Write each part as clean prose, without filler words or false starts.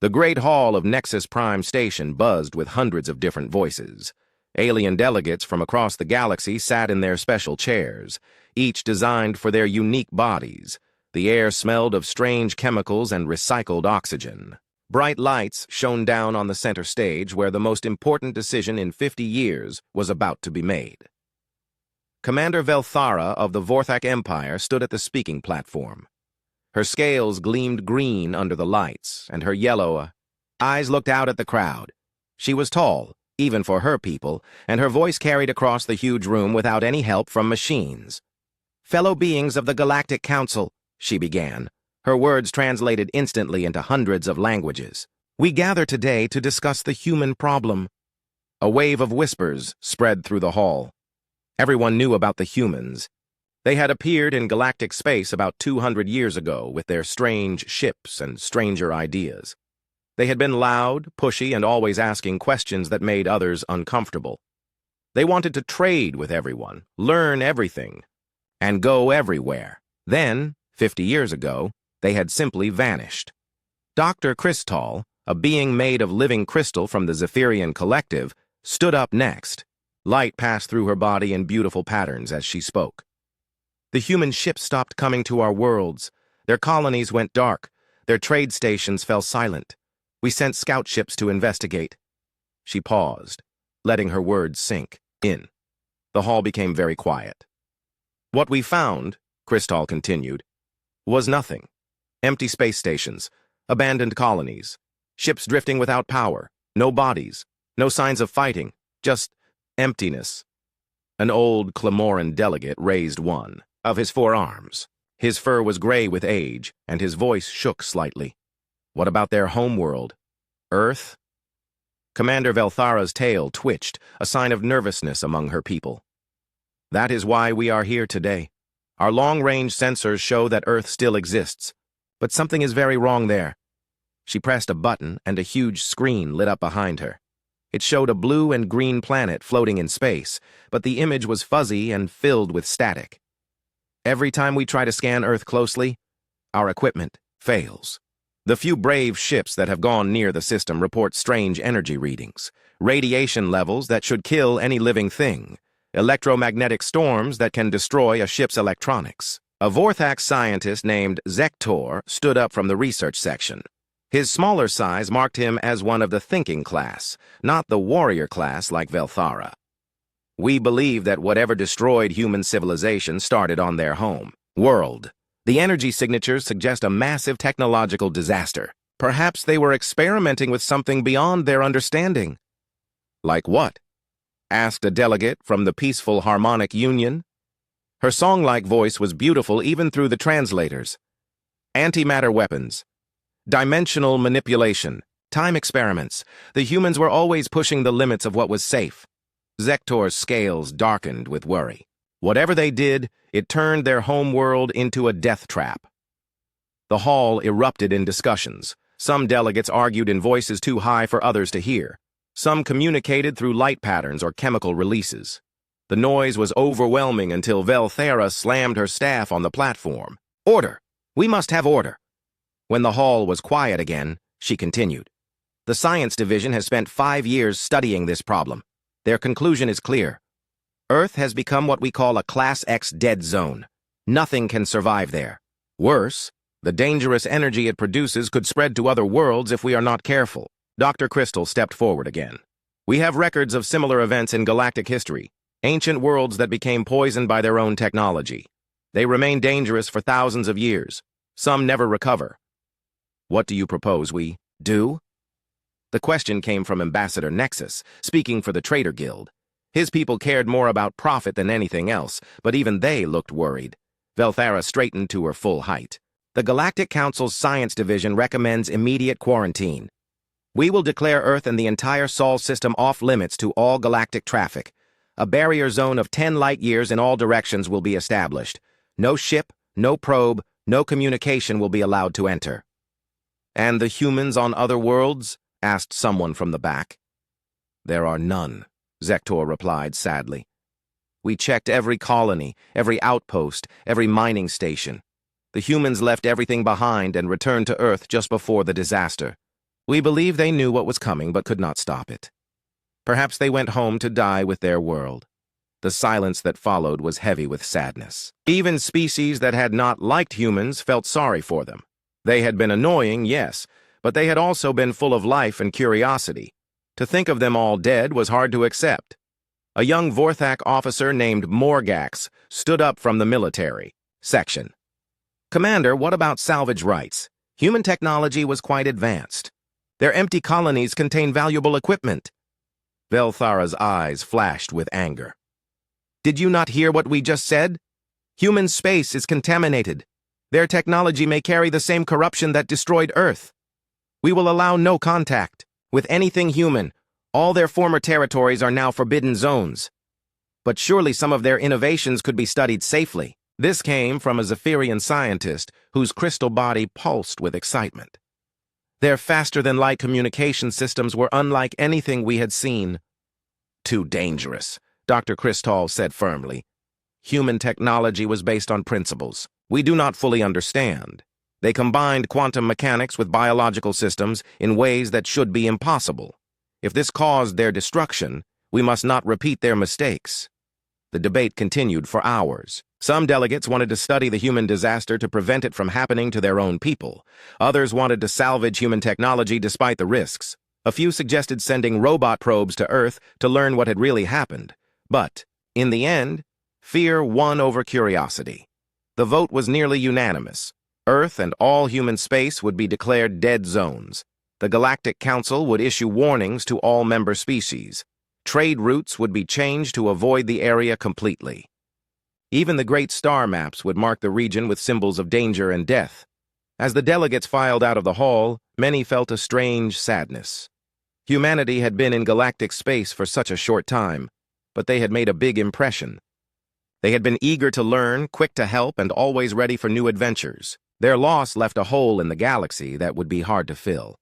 The great hall of Nexus Prime Station buzzed with hundreds of different voices. Alien delegates from across the galaxy sat in their special chairs, each designed for their unique bodies. The air smelled of strange chemicals and recycled oxygen. Bright lights shone down on the center stage where the most important decision in 50 years was about to be made. Commander Velthara of the Vorthak Empire stood at the speaking platform. Her scales gleamed green under the lights, and her yellow eyes looked out at the crowd. She was tall, even for her people, and her voice carried across the huge room without any help from machines. "Fellow beings of the Galactic Council," she began, her words translated instantly into hundreds of languages. "We gather today to discuss the human problem." A wave of whispers spread through the hall. Everyone knew about the humans. They had appeared in galactic space about 200 years ago with their strange ships and stranger ideas. They had been loud, pushy, and always asking questions that made others uncomfortable. They wanted to trade with everyone, learn everything, and go everywhere. Then, 50 years ago, they had simply vanished. Dr. Crystal, a being made of living crystal from the Zephyrian Collective, stood up next. Light passed through her body in beautiful patterns as she spoke. "The human ships stopped coming to our worlds. Their colonies went dark. Their trade stations fell silent. We sent scout ships to investigate." She paused, letting her words sink in. The hall became very quiet. "What we found," Crystal continued, "was nothing. Empty space stations, abandoned colonies, ships drifting without power, no bodies, no signs of fighting, just emptiness." An old Clamoran delegate raised one of his forearms. His fur was gray with age, and his voice shook slightly. "What about their homeworld? Earth?" Commander Velthara's tail twitched, a sign of nervousness among her people. "That is why we are here today. Our long-range sensors show that Earth still exists, but something is very wrong there." She pressed a button, and a huge screen lit up behind her. It showed a blue and green planet floating in space, but the image was fuzzy and filled with static. "Every time we try to scan Earth closely, our equipment fails. The few brave ships that have gone near the system report strange energy readings, radiation levels that should kill any living thing, electromagnetic storms that can destroy a ship's electronics." A Vorthak scientist named Zektor stood up from the research section. His smaller size marked him as one of the thinking class, not the warrior class like Velthara. "We believe that whatever destroyed human civilization started on their home world. The energy signatures suggest a massive technological disaster. Perhaps they were experimenting with something beyond their understanding." "Like what?" asked a delegate from the Peaceful Harmonic Union. Her song-like voice was beautiful even through the translators. "Antimatter weapons, dimensional manipulation, time experiments. The humans were always pushing the limits of what was safe." Zektor's scales darkened with worry. Whatever they did, it turned their home world into a death trap. The hall erupted in discussions. Some delegates argued in voices too high for others to hear. Some communicated through light patterns or chemical releases. The noise was overwhelming until Velthara slammed her staff on the platform. "Order! We must have order!" When the hall was quiet again, she continued. "The science division has spent 5 years studying this problem. Their conclusion is clear. Earth has become what we call a Class X dead zone. Nothing can survive there. Worse, the dangerous energy it produces could spread to other worlds if we are not careful." Dr. Crystal stepped forward again. "We have records of similar events in galactic history, ancient worlds that became poisoned by their own technology. They remain dangerous for thousands of years. Some never recover. What do you propose we do?" The question came from Ambassador Nexus, speaking for the Trader Guild. His people cared more about profit than anything else, but even they looked worried. Velthara straightened to her full height. "The Galactic Council's Science Division recommends immediate quarantine. We will declare Earth and the entire Sol system off-limits to all galactic traffic. A barrier zone of 10 light-years in all directions will be established. No ship, no probe, no communication will be allowed to enter." "And the humans on other worlds?" asked someone from the back. "There are none," Zektor replied sadly. "We checked every colony, every outpost, every mining station. The humans left everything behind and returned to Earth just before the disaster. We believe they knew what was coming but could not stop it. Perhaps they went home to die with their world. The silence that followed was heavy with sadness. Even species that had not liked humans felt sorry for them. They had been annoying, yes, but they had also been full of life and curiosity. To think of them all dead was hard to accept. A young Vorthak officer named Morgax stood up from the military section. "Commander, what about salvage rights? Human technology was quite advanced. Their empty colonies contain valuable equipment." Velthara's eyes flashed with anger. "Did you not hear what we just said? Human space is contaminated. Their technology may carry the same corruption that destroyed Earth. We will allow no contact with anything human. All their former territories are now forbidden zones. But surely some of their innovations could be studied safely." This came from a Zephyrian scientist whose crystal body pulsed with excitement. Their faster-than-light communication systems were unlike anything we had seen. "Too dangerous," Dr. Cristal said firmly. "Human technology was based on principles we do not fully understand. They combined quantum mechanics with biological systems in ways that should be impossible. If this caused their destruction, we must not repeat their mistakes." The debate continued for hours. Some delegates wanted to study the human disaster to prevent it from happening to their own people. Others wanted to salvage human technology despite the risks. A few suggested sending robot probes to Earth to learn what had really happened. But, in the end, fear won over curiosity. The vote was nearly unanimous. Earth and all human space would be declared dead zones. The Galactic Council would issue warnings to all member species. Trade routes would be changed to avoid the area completely. Even the great star maps would mark the region with symbols of danger and death. As the delegates filed out of the hall, many felt a strange sadness. Humanity had been in galactic space for such a short time, but they had made a big impression. They had been eager to learn, quick to help, and always ready for new adventures. Their loss left a hole in the galaxy that would be hard to fill.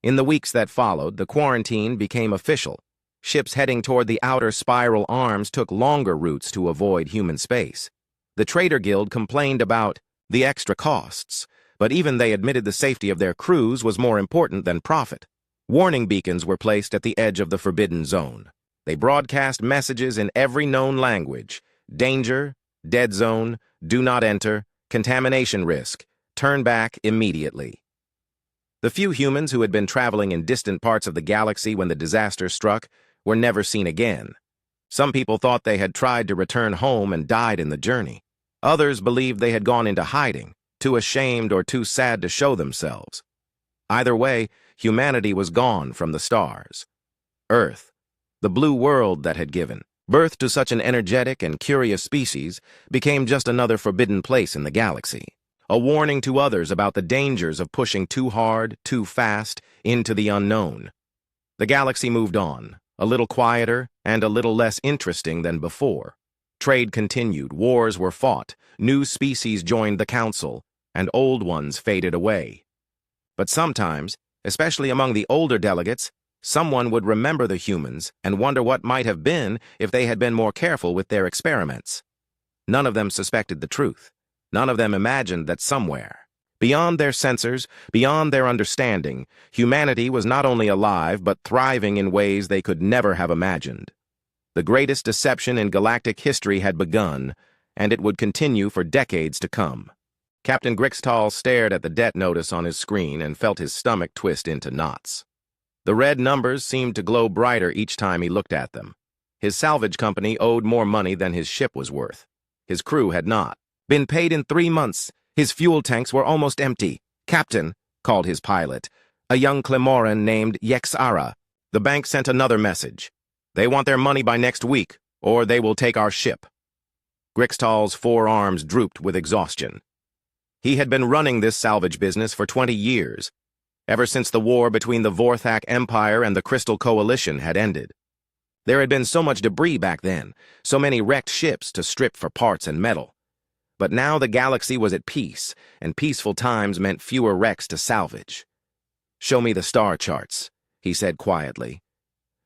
In the weeks that followed, the quarantine became official. Ships heading toward the outer spiral arms took longer routes to avoid human space. The Trader Guild complained about the extra costs, but even they admitted the safety of their crews was more important than profit. Warning beacons were placed at the edge of the forbidden zone. They broadcast messages in every known language: danger, dead zone, do not enter, contamination risk, turn back immediately. The few humans who had been traveling in distant parts of the galaxy when the disaster struck were never seen again. Some people thought they had tried to return home and died in the journey. Others believed they had gone into hiding, too ashamed or too sad to show themselves. Either way, humanity was gone from the stars. Earth, the blue world that had given birth to such an energetic and curious species, became just another forbidden place in the galaxy. A warning to others about the dangers of pushing too hard, too fast, into the unknown. The galaxy moved on, a little quieter and a little less interesting than before. Trade continued, wars were fought, new species joined the council, and old ones faded away. But sometimes, especially among the older delegates, someone would remember the humans and wonder what might have been if they had been more careful with their experiments. None of them suspected the truth. None of them imagined that somewhere, beyond their sensors, beyond their understanding, humanity was not only alive but thriving in ways they could never have imagined. The greatest deception in galactic history had begun, and it would continue for decades to come. Captain Grixtal stared at the debt notice on his screen and felt his stomach twist into knots. The red numbers seemed to glow brighter each time he looked at them. His salvage company owed more money than his ship was worth. His crew had not been paid in 3 months. His fuel tanks were almost empty. "Captain," called his pilot, a young Clemoran named Yexara. The bank sent another message. "They want their money by next week, or they will take our ship." Grixtal's forearms drooped with exhaustion. He had been running this salvage business for 20 years, ever since the war between the Vorthak Empire and the Crystal Coalition had ended. There had been so much debris back then, so many wrecked ships to strip for parts and metal. But now the galaxy was at peace, and peaceful times meant fewer wrecks to salvage. "Show me the star charts," he said quietly.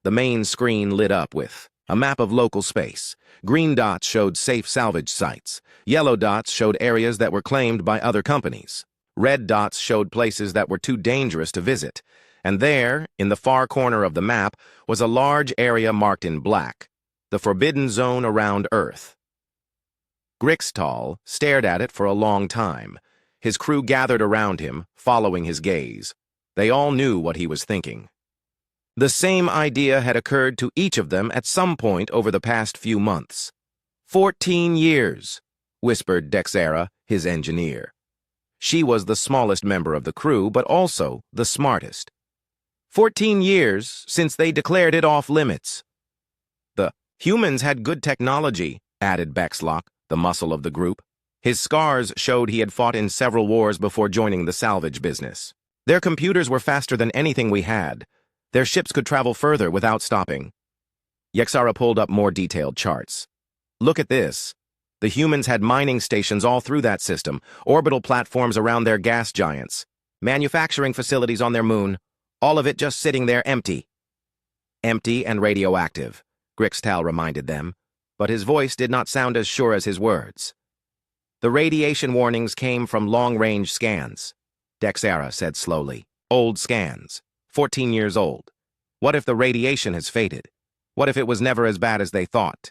The main screen lit up with a map of local space. Green dots showed safe salvage sites. Yellow dots showed areas that were claimed by other companies. Red dots showed places that were too dangerous to visit. And there, in the far corner of the map, was a large area marked in black, the forbidden zone around Earth. Grixtal stared at it for a long time. His crew gathered around him, following his gaze. They all knew what he was thinking. The same idea had occurred to each of them at some point over the past few months. 14 years, whispered Dexera, his engineer. She was the smallest member of the crew, but also the smartest. 14 years since they declared it off limits. The humans had good technology, added Bexlock, the muscle of the group. His scars showed he had fought in several wars before joining the salvage business. Their computers were faster than anything we had. Their ships could travel further without stopping. Yexara pulled up more detailed charts. Look at this. The humans had mining stations all through that system, orbital platforms around their gas giants, manufacturing facilities on their moon, all of it just sitting there empty. Empty and radioactive, Grixtal reminded them, but his voice did not sound as sure as his words. The radiation warnings came from long-range scans, Dexera said slowly. Old scans, 14 years old. What if the radiation has faded? What if it was never as bad as they thought?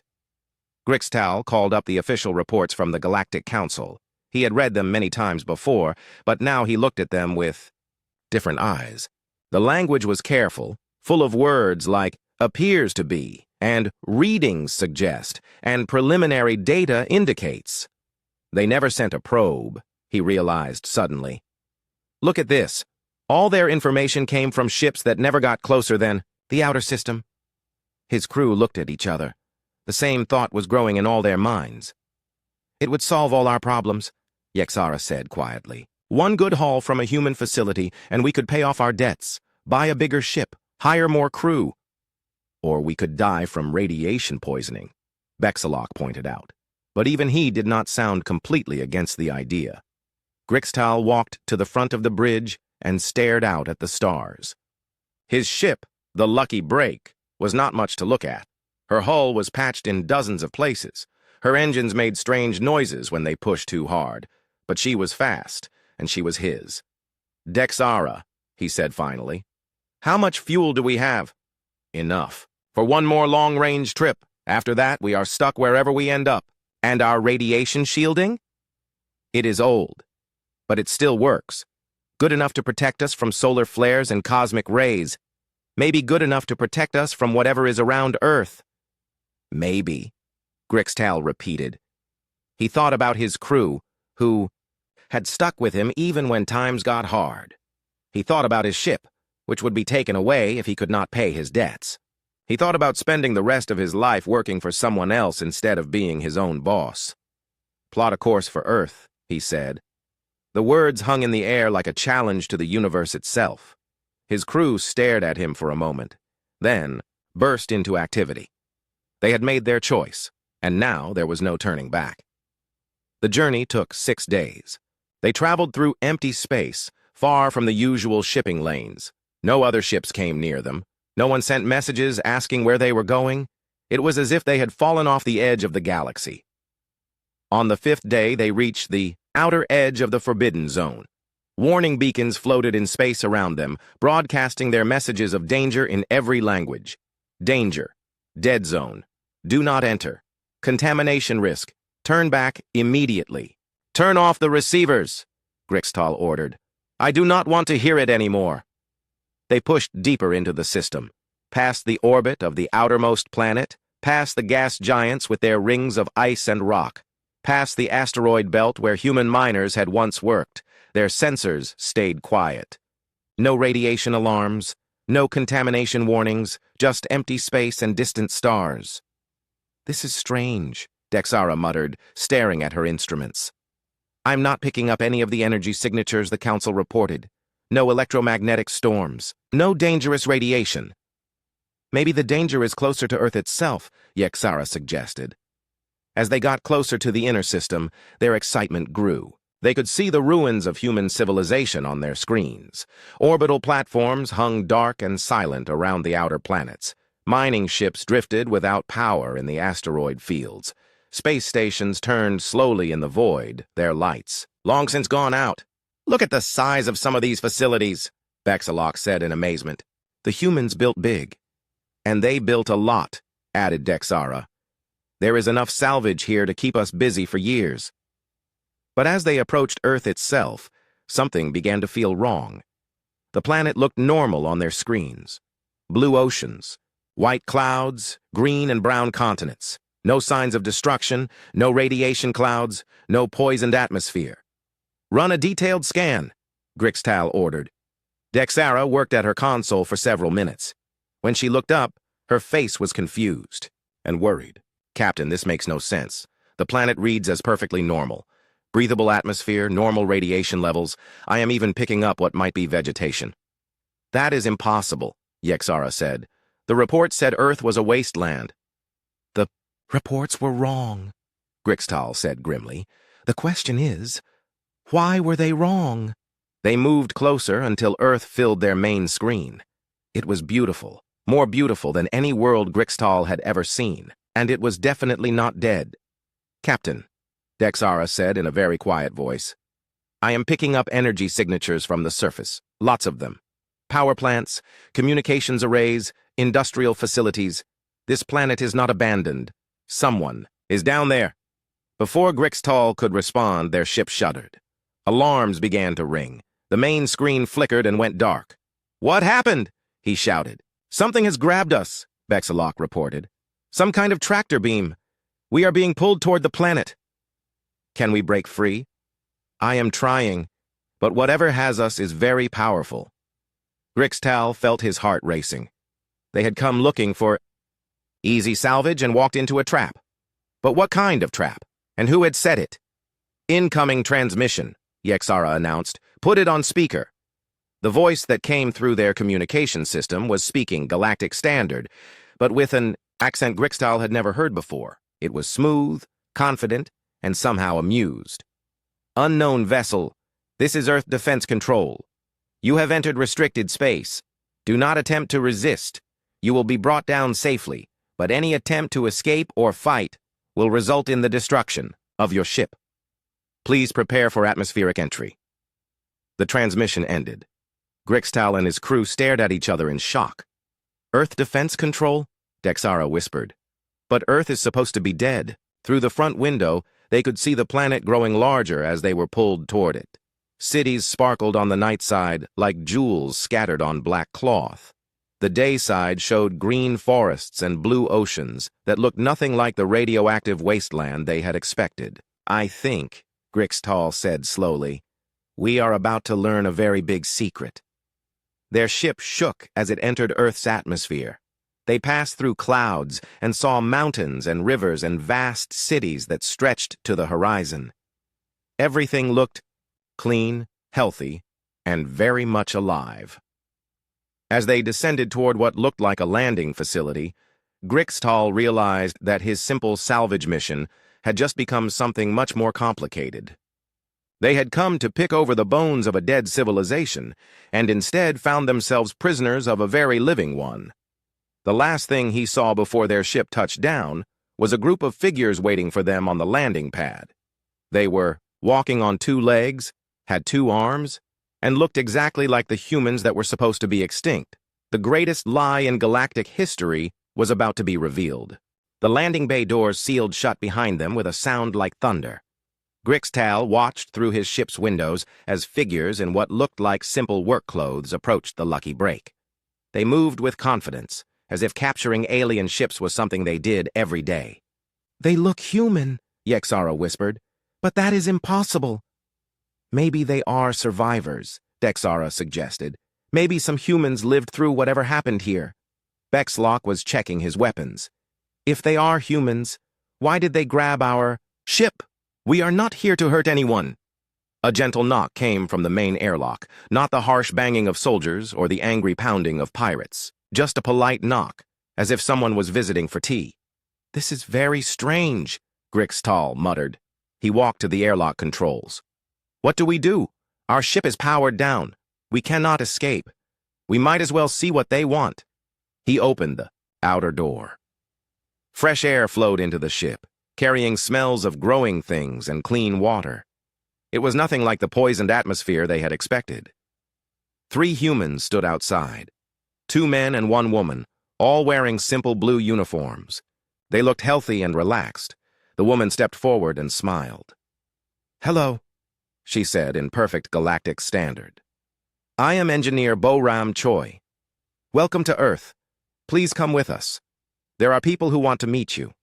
Grixtal called up the official reports from the Galactic Council. He had read them many times before, but now he looked at them with different eyes. The language was careful, full of words like appears to be, and readings suggest, and preliminary data indicates. They never sent a probe, he realized suddenly. Look at this. All their information came from ships that never got closer than the outer system. His crew looked at each other. The same thought was growing in all their minds. It would solve all our problems, Yexara said quietly. One good haul from a human facility, and we could pay off our debts, buy a bigger ship, hire more crew. Or we could die from radiation poisoning, Bexalock pointed out. But even he did not sound completely against the idea. Grixtal walked to the front of the bridge and stared out at the stars. His ship, the Lucky Break, was not much to look at. Her hull was patched in dozens of places. Her engines made strange noises when they pushed too hard, but she was fast, and she was his. Dexara, he said finally. How much fuel do we have? Enough. For one more long-range trip. After that, we are stuck wherever we end up. And our radiation shielding? It is old, but it still works. Good enough to protect us from solar flares and cosmic rays. Maybe good enough to protect us from whatever is around Earth. Maybe, Grixtal repeated. He thought about his crew, who had stuck with him even when times got hard. He thought about his ship, which would be taken away if he could not pay his debts. He thought about spending the rest of his life working for someone else instead of being his own boss. Plot a course for Earth, he said. The words hung in the air like a challenge to the universe itself. His crew stared at him for a moment, then burst into activity. They had made their choice, and now there was no turning back. The journey took 6 days. They traveled through empty space, far from the usual shipping lanes. No other ships came near them. No one sent messages asking where they were going. It was as if they had fallen off the edge of the galaxy. On the 5th day, they reached the outer edge of the Forbidden Zone. Warning beacons floated in space around them, broadcasting their messages of danger in every language. Danger. Dead zone. Do not enter. Contamination risk. Turn back immediately. Turn off the receivers, Grixtal ordered. I do not want to hear it anymore. They pushed deeper into the system, past the orbit of the outermost planet, past the gas giants with their rings of ice and rock, past the asteroid belt where human miners had once worked. Their sensors stayed quiet. No radiation alarms, no contamination warnings, just empty space and distant stars. This is strange, Dexara muttered, staring at her instruments. I'm not picking up any of the energy signatures the Council reported. No electromagnetic storms. No dangerous radiation. Maybe the danger is closer to Earth itself, Yexara suggested. As they got closer to the inner system, their excitement grew. They could see the ruins of human civilization on their screens. Orbital platforms hung dark and silent around the outer planets. Mining ships drifted without power in the asteroid fields. Space stations turned slowly in the void, their lights long since gone out. Look at the size of some of these facilities, Bexalock said in amazement. The humans built big. And they built a lot, added Dexara. There is enough salvage here to keep us busy for years. But as they approached Earth itself, something began to feel wrong. The planet looked normal on their screens. Blue oceans, white clouds, green and brown continents. No signs of destruction, no radiation clouds, no poisoned atmosphere. Run a detailed scan, Grixtal ordered. Dexara worked at her console for several minutes. When she looked up, her face was confused and worried. Captain, this makes no sense. The planet reads as perfectly normal. Breathable atmosphere, normal radiation levels. I am even picking up what might be vegetation. That is impossible, Yexara said. The report said Earth was a wasteland. The reports were wrong, Grixtal said grimly. The question is, why were they wrong? They moved closer until Earth filled their main screen. It was beautiful, more beautiful than any world Grixtal had ever seen, and it was definitely not dead. Captain, Dexara said in a very quiet voice, I am picking up energy signatures from the surface, lots of them. Power plants, communications arrays, industrial facilities. This planet is not abandoned. Someone is down there. Before Grixtal could respond, their ship shuddered. Alarms began to ring. The main screen flickered and went dark. What happened? He shouted. Something has grabbed us, Bexalock reported. Some kind of tractor beam. We are being pulled toward the planet. Can we break free? I am trying, but whatever has us is very powerful. Grixtal felt his heart racing. They had come looking for easy salvage and walked into a trap. But what kind of trap? And who had set it? Incoming transmission, Yexara announced. Put it on speaker. The voice that came through their communication system was speaking Galactic Standard, but with an accent Grixtal had never heard before. It was smooth, confident, and somehow amused. Unknown vessel, this is Earth Defense Control. You have entered restricted space. Do not attempt to resist. You will be brought down safely, but any attempt to escape or fight will result in the destruction of your ship. Please prepare for atmospheric entry. The transmission ended. Grixtal and his crew stared at each other in shock. Earth Defense Control? Dexara whispered. But Earth is supposed to be dead. Through the front window, they could see the planet growing larger as they were pulled toward it. Cities sparkled on the night side like jewels scattered on black cloth. The day side showed green forests and blue oceans that looked nothing like the radioactive wasteland they had expected. I think, Grixtal said slowly, we are about to learn a very big secret. Their ship shook as it entered Earth's atmosphere. They passed through clouds and saw mountains and rivers and vast cities that stretched to the horizon. Everything looked clean, healthy, and very much alive. As they descended toward what looked like a landing facility, Grixtal realized that his simple salvage mission had just become something much more complicated. They had come to pick over the bones of a dead civilization, and instead found themselves prisoners of a very living one. The last thing he saw before their ship touched down was a group of figures waiting for them on the landing pad. They were walking on two legs, had two arms, and looked exactly like the humans that were supposed to be extinct. The greatest lie in galactic history was about to be revealed. The landing bay doors sealed shut behind them with a sound like thunder. Grixtal watched through his ship's windows as figures in what looked like simple work clothes approached the lucky break. They moved with confidence, as if capturing alien ships was something they did every day. They look human, Yexara whispered, but that is impossible. Maybe they are survivors, Dexara suggested. Maybe some humans lived through whatever happened here. Bexlock was checking his weapons. If they are humans, why did they grab our ship? We are not here to hurt anyone. A gentle knock came from the main airlock, not the harsh banging of soldiers or the angry pounding of pirates. Just a polite knock, as if someone was visiting for tea. This is very strange, Grixtal muttered. He walked to the airlock controls. What do we do? Our ship is powered down. We cannot escape. We might as well see what they want. He opened the outer door. Fresh air flowed into the ship, carrying smells of growing things and clean water. It was nothing like the poisoned atmosphere they had expected. 3 humans stood outside. 2 men and 1 woman, all wearing simple blue uniforms. They looked healthy and relaxed. The woman stepped forward and smiled. "Hello," she said in perfect galactic standard. "I am Engineer Bo-Ram Choi. Welcome to Earth. Please come with us. There are people who want to meet you."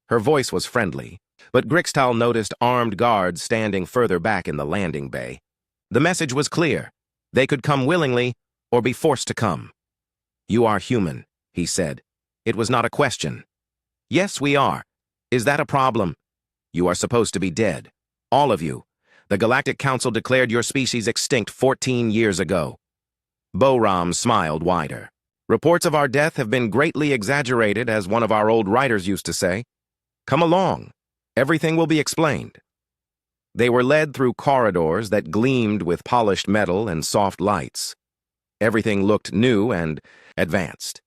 Her voice was friendly, but Grixtal noticed armed guards standing further back in the landing bay. The message was clear. They could come willingly or be forced to come. "You are human," he said. It was not a question. "Yes, we are. Is that a problem? You are supposed to be dead. All of you. The Galactic Council declared your species extinct 14 years ago." Bo-Ram smiled wider. "Reports of our death have been greatly exaggerated, as one of our old writers used to say. Come along. Everything will be explained." They were led through corridors that gleamed with polished metal and soft lights. Everything looked new and advanced.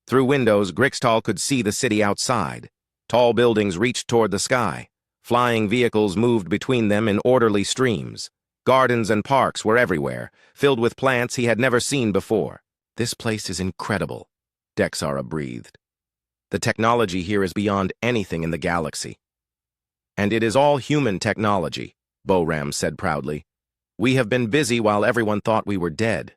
Through windows, Grixtal could see the city outside. Tall buildings reached toward the sky. Flying vehicles moved between them in orderly streams. Gardens and parks were everywhere, filled with plants he had never seen before. "This place is incredible," Dexara breathed. "The technology here is beyond anything in the galaxy." "And it is all human technology," Bo-Ram said proudly. "We have been busy while everyone thought we were dead."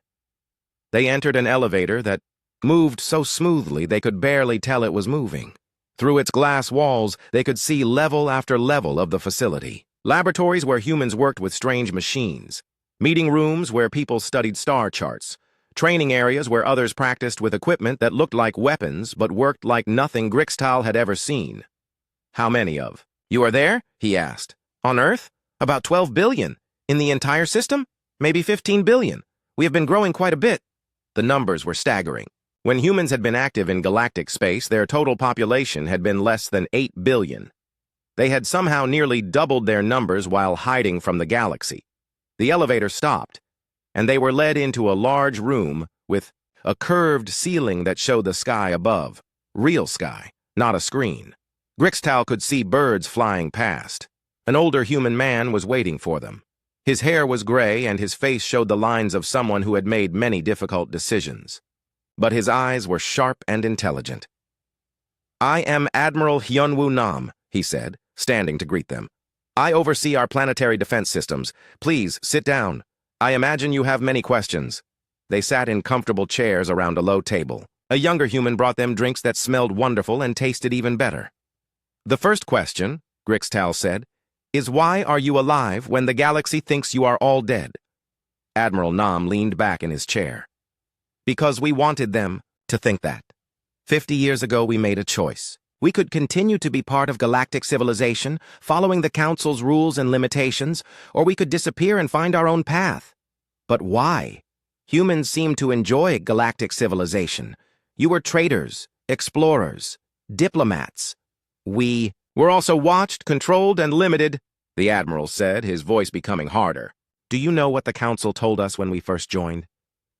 They entered an elevator that moved so smoothly they could barely tell it was moving. Through its glass walls, they could see level after level of the facility. Laboratories where humans worked with strange machines. Meeting rooms where people studied star charts. Training areas where others practiced with equipment that looked like weapons but worked like nothing Grixtal had ever seen. "How many of? You are there?" he asked. "On Earth? About 12 billion. In the entire system? Maybe 15 billion. We have been growing quite a bit." The numbers were staggering. When humans had been active in galactic space, their total population had been less than 8 billion. They had somehow nearly doubled their numbers while hiding from the galaxy. The elevator stopped, and they were led into a large room with a curved ceiling that showed the sky above. Real sky, not a screen. Grixtal could see birds flying past. An older human man was waiting for them. His hair was gray, and his face showed the lines of someone who had made many difficult decisions. But his eyes were sharp and intelligent. "I am Admiral Hyunwoo Nam," he said, standing to greet them. "I oversee our planetary defense systems. Please, sit down. I imagine you have many questions." They sat in comfortable chairs around a low table. A younger human brought them drinks that smelled wonderful and tasted even better. "The first question," Grixtal said, "is why are you alive when the galaxy thinks you are all dead?" Admiral Nam leaned back in his chair. "Because we wanted them to think that. 50 years ago, we made a choice. We could continue to be part of galactic civilization, following the Council's rules and limitations, or we could disappear and find our own path. But why? Humans seem to enjoy galactic civilization. You were traders, explorers, diplomats. We were also watched, controlled, and limited," the Admiral said, his voice becoming harder. "Do you know what the Council told us when we first joined?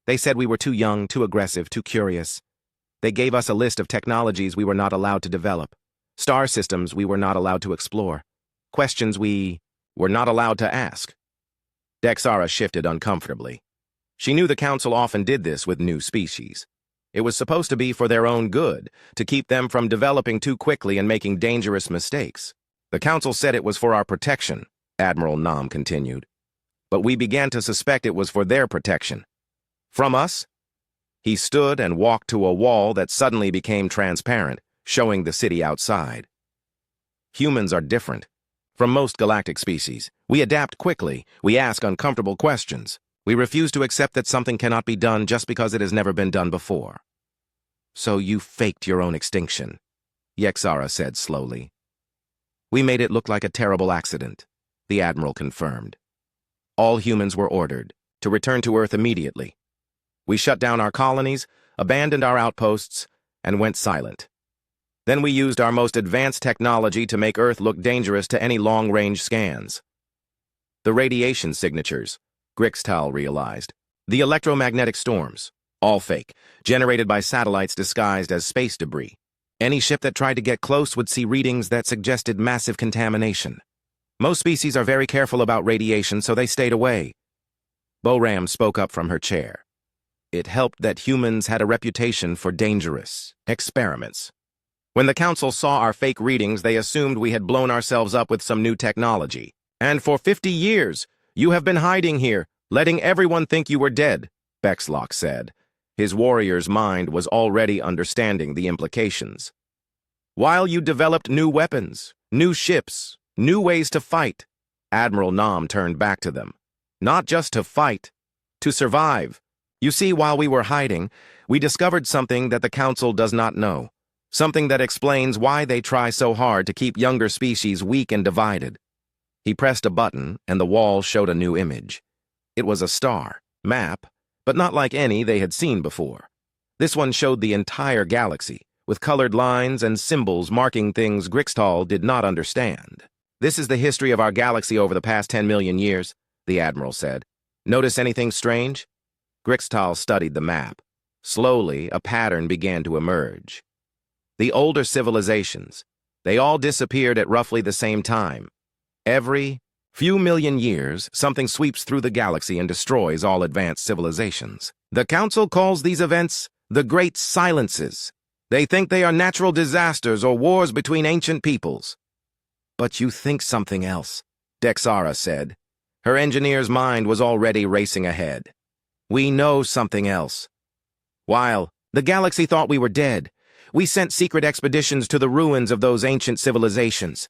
They said we were too young, too aggressive, too curious. They gave us a list of technologies we were not allowed to develop, star systems we were not allowed to explore, questions we were not allowed to ask." Dexara shifted uncomfortably. She knew the Council often did this with new species. It was supposed to be for their own good, to keep them from developing too quickly and making dangerous mistakes. "The Council said it was for our protection," Admiral Nam continued. "But we began to suspect it was for their protection. From us?" He stood and walked to a wall that suddenly became transparent, showing the city outside. "Humans are different. From most galactic species, we adapt quickly, we ask uncomfortable questions. We refuse to accept that something cannot be done just because it has never been done before." "So you faked your own extinction," Yexara said slowly. "We made it look like a terrible accident," the Admiral confirmed. "All humans were ordered to return to Earth immediately. We shut down our colonies, abandoned our outposts, and went silent. Then we used our most advanced technology to make Earth look dangerous to any long-range scans. The radiation signatures," Grixtal realized. "The electromagnetic storms, all fake, generated by satellites disguised as space debris. Any ship that tried to get close would see readings that suggested massive contamination. Most species are very careful about radiation, so they stayed away. Boram spoke up from her chair. It helped that humans had a reputation for dangerous experiments. When the council saw our fake readings, they assumed we had blown ourselves up with some new technology. And for 50 years, you have been hiding here, letting everyone think you were dead, Bexlock said. His warrior's mind was already understanding the implications. While you developed new weapons, new ships, new ways to fight, Admiral Nam turned back to them. Not just to fight, to survive. You see, while we were hiding, we discovered something that the Council does not know. Something that explains why they try so hard to keep younger species weak and divided. He pressed a button, and the wall showed a new image. It was a star, map, but not like any they had seen before. This one showed the entire galaxy, with colored lines and symbols marking things Grixtal did not understand. This is the history of our galaxy over the past 10 million years, the Admiral said. Notice anything strange? Grixtal studied the map. Slowly, a pattern began to emerge. The older civilizations, they all disappeared at roughly the same time. Every few million years, something sweeps through the galaxy and destroys all advanced civilizations. The Council calls these events the Great Silences. They think they are natural disasters or wars between ancient peoples. But you think something else, Dexara said. Her engineer's mind was already racing ahead. We know something else. While the galaxy thought we were dead, we sent secret expeditions to the ruins of those ancient civilizations.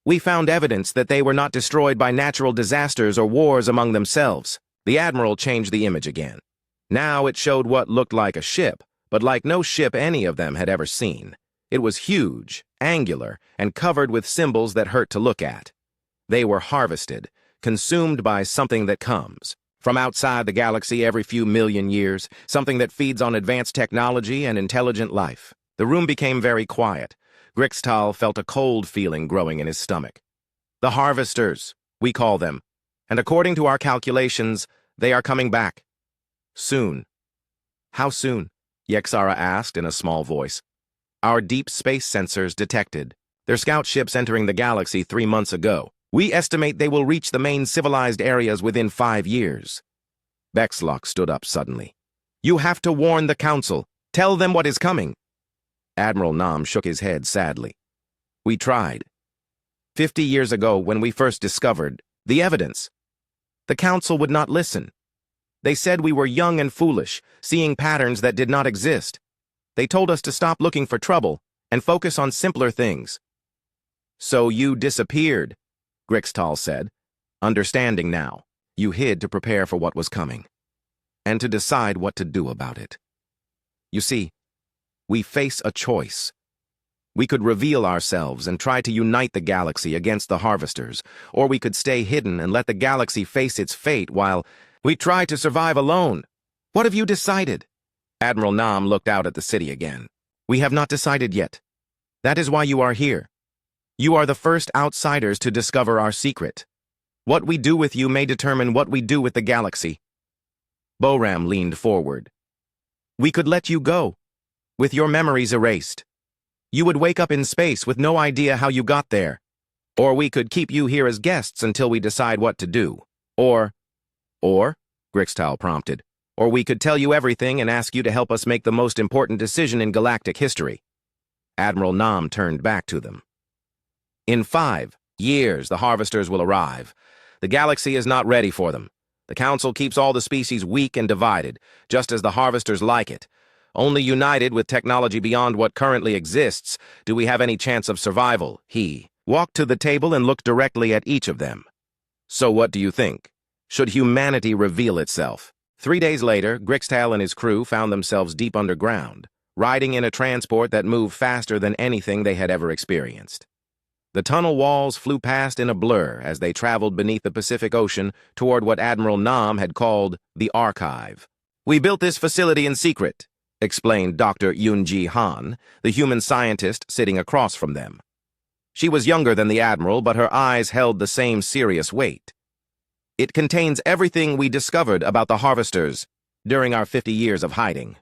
We found evidence that they were not destroyed by natural disasters or wars among themselves. The Admiral changed the image again. Now it showed what looked like a ship, but like no ship any of them had ever seen. It was huge, angular, and covered with symbols that hurt to look at. They were harvested, consumed by something that comes from outside the galaxy every few million years, something that feeds on advanced technology and intelligent life. The room became very quiet. Grixtal felt a cold feeling growing in his stomach. The harvesters, we call them, and according to our calculations, they are coming back. Soon. How soon? Yexara asked in a small voice. Our deep space sensors detected their scout ships entering the galaxy 3 months ago. We estimate they will reach the main civilized areas within 5 years. Bexlock stood up suddenly. You have to warn the Council. Tell them what is coming. Admiral Nam shook his head sadly. We tried. 50 years ago, when we first discovered the evidence, the Council would not listen. They said we were young and foolish, seeing patterns that did not exist. They told us to stop looking for trouble and focus on simpler things. So you disappeared, Grixtal said. Understanding now, you hid to prepare for what was coming, and to decide what to do about it. You see, we face a choice. We could reveal ourselves and try to unite the galaxy against the harvesters, or we could stay hidden and let the galaxy face its fate while we try to survive alone. What have you decided? Admiral Nam looked out at the city again. We have not decided yet. That is why you are here. You are the first outsiders to discover our secret. What we do with you may determine what we do with the galaxy. Boram leaned forward. We could let you go, with your memories erased. You would wake up in space with no idea how you got there. Or we could keep you here as guests until we decide what to do. Or, Grixtal prompted, or we could tell you everything and ask you to help us make the most important decision in galactic history. Admiral Nam turned back to them. In 5 years, the harvesters will arrive. The galaxy is not ready for them. The Council keeps all the species weak and divided, just as the harvesters like it. Only united with technology beyond what currently exists do we have any chance of survival. He walked to the table and looked directly at each of them. So what do you think? Should humanity reveal itself? 3 days later, Grixtal and his crew found themselves deep underground, riding in a transport that moved faster than anything they had ever experienced. The tunnel walls flew past in a blur as they traveled beneath the Pacific Ocean toward what Admiral Nam had called the Archive. We built this facility in secret, explained Dr. Yunji Han, the human scientist sitting across from them. She was younger than the Admiral, but her eyes held the same serious weight. It contains everything we discovered about the harvesters during our 50 years of hiding.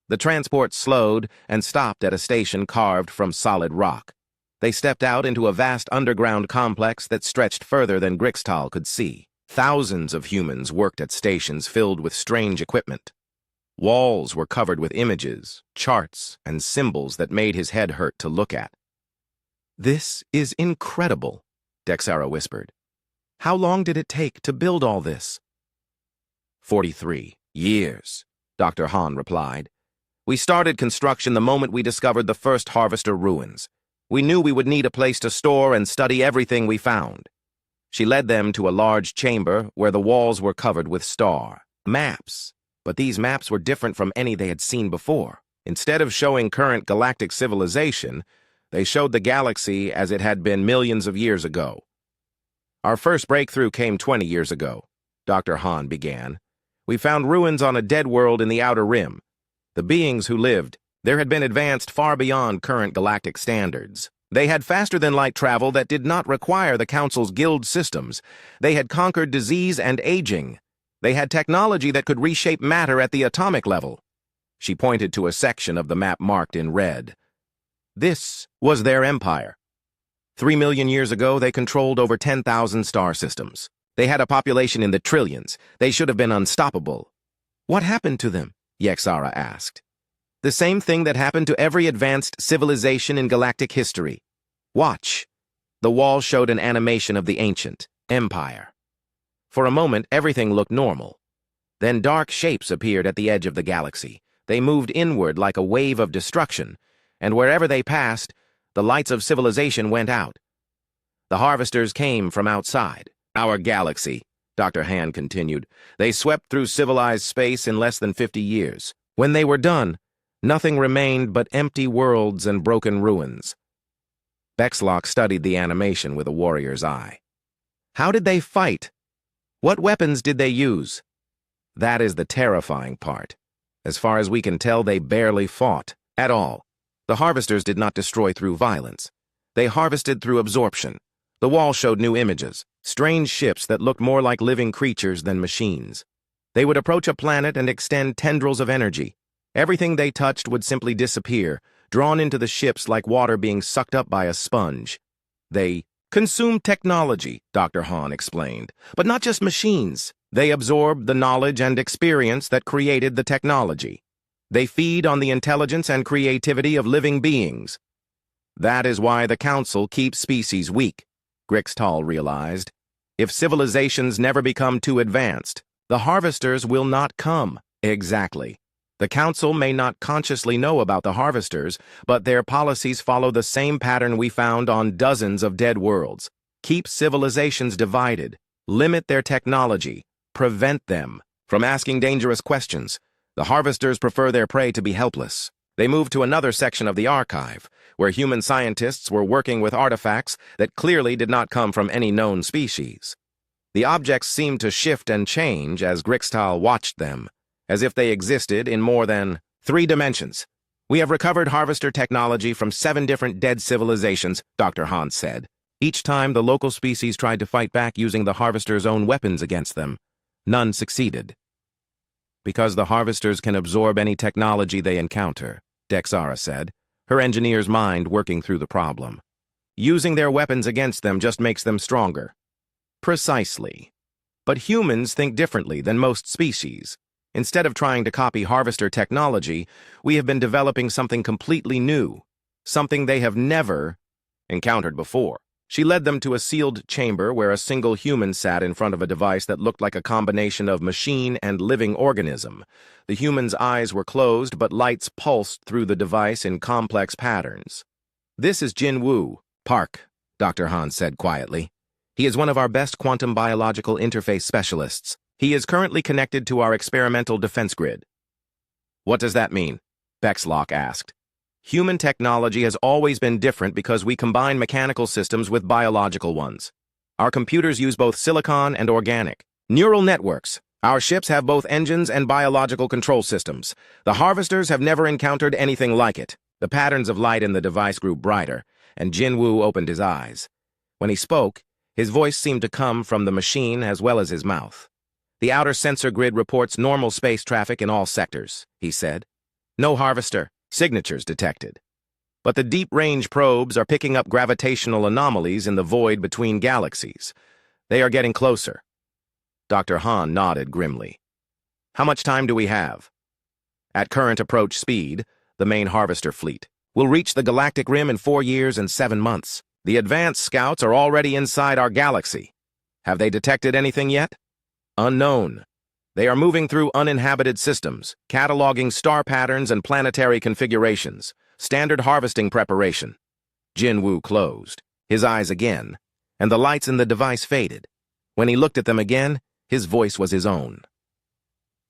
The transport slowed and stopped at a station carved from solid rock. They stepped out into a vast underground complex that stretched further than Grixtal could see. Thousands of humans worked at stations filled with strange equipment. Walls were covered with images, charts, and symbols that made his head hurt to look at. "This is incredible," Dexara whispered. "How long did it take to build all this?" 43 years, Dr. Han replied. "We started construction the moment we discovered the first Harvester ruins. We knew we would need a place to store and study everything we found." She led them to a large chamber where the walls were covered with star maps. But these maps were different from any they had seen before. Instead of showing current galactic civilization, they showed the galaxy as it had been millions of years ago. "Our first breakthrough came 20 years ago," Dr. Han began. "We found ruins on a dead world in the Outer Rim. The beings who lived there had been advanced far beyond current galactic standards. They had faster-than-light travel that did not require the Council's guild systems. They had conquered disease and aging. They had technology that could reshape matter at the atomic level." She pointed to a section of the map marked in red. This was their empire. 3 million years ago, they controlled over 10,000 star systems. They had a population in the trillions. They should have been unstoppable. "What happened to them?" Yexara asked. "The same thing that happened to every advanced civilization in galactic history. Watch." The wall showed an animation of the ancient empire. For a moment, everything looked normal. Then dark shapes appeared at the edge of the galaxy. They moved inward like a wave of destruction, and wherever they passed, the lights of civilization went out. The harvesters came from outside our galaxy, Dr. Han continued. They swept through civilized space in less than 50 years. When they were done, nothing remained but empty worlds and broken ruins. Bexlock studied the animation with a warrior's eye. "How did they fight? What weapons did they use?" "That is the terrifying part. As far as we can tell, they barely fought at all. The harvesters did not destroy through violence. They harvested through absorption. The wall showed new images, strange ships that looked more like living creatures than machines. They would approach a planet and extend tendrils of energy. Everything they touched would simply disappear, drawn into the ships like water being sucked up by a sponge. They consumed technology, Dr. Han explained, but not just machines. They absorb the knowledge and experience that created the technology. They feed on the intelligence and creativity of living beings. That is why the Council keeps species weak, Grixtal realized. If civilizations never become too advanced, the harvesters will not come. Exactly. The Council may not consciously know about the harvesters, but their policies follow the same pattern we found on dozens of dead worlds. Keep civilizations divided, limit their technology, prevent them from asking dangerous questions. The harvesters prefer their prey to be helpless. They moved to another section of the archive, where human scientists were working with artifacts that clearly did not come from any known species. The objects seemed to shift and change as Grixtal watched them, as if they existed in more than 3 dimensions. "We have recovered harvester technology from 7 different dead civilizations," Dr. Han said. Each time the local species tried to fight back using the harvesters' own weapons against them. None succeeded. "Because the harvesters can absorb any technology they encounter," Dexara said, her engineer's mind working through the problem. "Using their weapons against them just makes them stronger." "Precisely. But humans think differently than most species. Instead of trying to copy harvester technology, we have been developing something completely new, something they have never encountered before." She led them to a sealed chamber where a single human sat in front of a device that looked like a combination of machine and living organism. The human's eyes were closed, but lights pulsed through the device in complex patterns. "This is Jin Wu, Park," Dr. Han said quietly. "He is one of our best quantum biological interface specialists. He is currently connected to our experimental defense grid." "What does that mean?" Bexlock asked. "Human technology has always been different because we combine mechanical systems with biological ones. Our computers use both silicon and organic neural networks. Our ships have both engines and biological control systems. The harvesters have never encountered anything like it." The patterns of light in the device grew brighter, and Jin Wu opened his eyes. When he spoke, his voice seemed to come from the machine as well as his mouth. "The outer sensor grid reports normal space traffic in all sectors," he said. "No harvester signatures detected. But the deep-range probes are picking up gravitational anomalies in the void between galaxies. They are getting closer." Dr. Han nodded grimly. How much time do we have? At current approach speed, the main harvester fleet will reach the Galactic Rim in 4 years and 7 months. The advanced scouts are already inside our galaxy. Have they detected anything yet? Unknown. They are moving through uninhabited systems, cataloging star patterns and planetary configurations. Standard harvesting preparation. Jin Woo closed, his eyes again, and the lights in the device faded. When he looked at them again, his voice was his own.